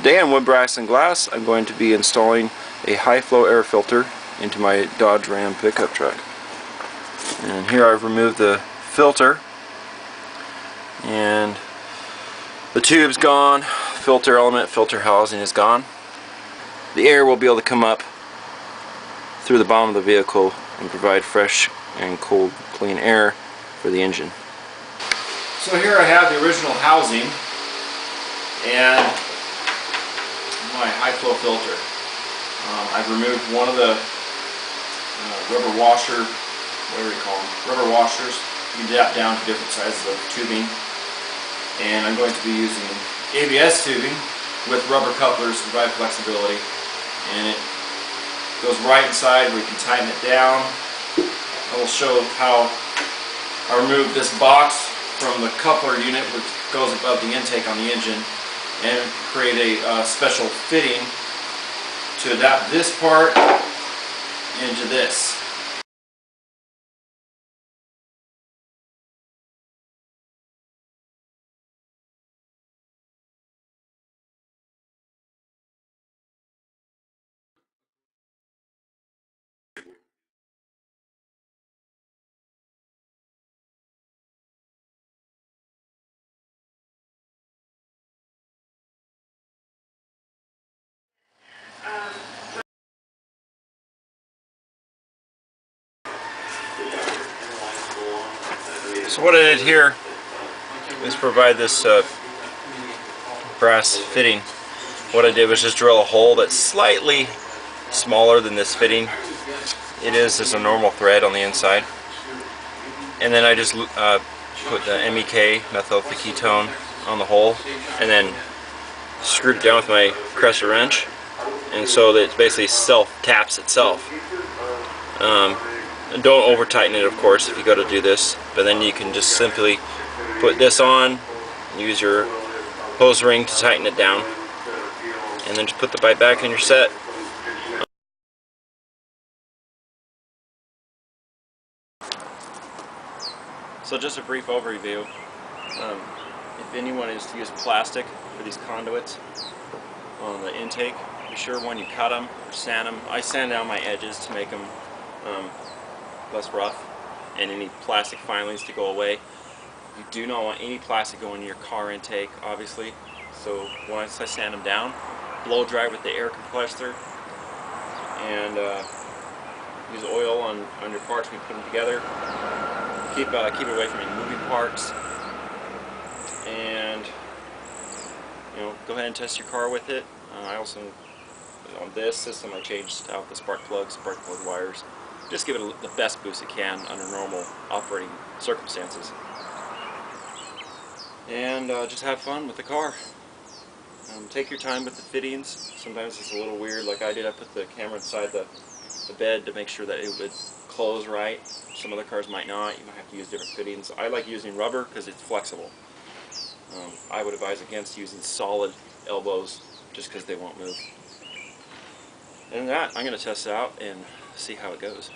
Today on Wood, Brass, and Glass, I'm going to be installing a high flow air filter into my Dodge Ram pickup truck. And here I've removed the filter, and the tube's gone, filter element, filter housing is gone. The air will be able to come up through the bottom of the vehicle and provide fresh and cold, clean air for the engine. So here I have the original housing and my high flow filter. I've removed one of the rubber washer, whatever you call them, rubber washers. You can dap down to different sizes of tubing. And I'm going to be using ABS tubing with rubber couplers to provide flexibility. And it goes right inside where you can tighten it down. I will show how I removed this box from the coupler unit, which goes above the intake on the engine, and create a special fitting to adapt this part into this. So what I did here is provide this brass fitting. What I did was just drill a hole that's slightly smaller than this fitting. It is just a normal thread on the inside. And then I just put the MEK, methyl ketone, on the hole, and then screwed it down with my crescent wrench, and so that it basically self-taps itself. And don't over tighten it, of course, if you go to do this, but then you can just simply put this on, use your hose ring to tighten it down, and then just put the pipe back and you're set. So just a brief overview. If anyone is to use plastic for these conduits on the intake, be sure when you cut them or sand them. I sand down my edges to make them less rough and any plastic filings to go away. You do not want any plastic going in your car intake, obviously. So once I sand them down, blow dry with the air compressor, and use oil on your parts when you put them together. Keep it away from any moving parts, and go ahead and test your car with it. I also, on this system, I changed out the spark plug wires. Just give it the best boost it can under normal operating circumstances, and just have fun with the car. Take your time with the fittings. Sometimes it's a little weird, like I did. I put the camera inside the bed to make sure that it would close right. Some other cars might not. You might have to use different fittings. I like using rubber because it's flexible. I would advise against using solid elbows just because they won't move. And that, I'm going to test it out and see how it goes.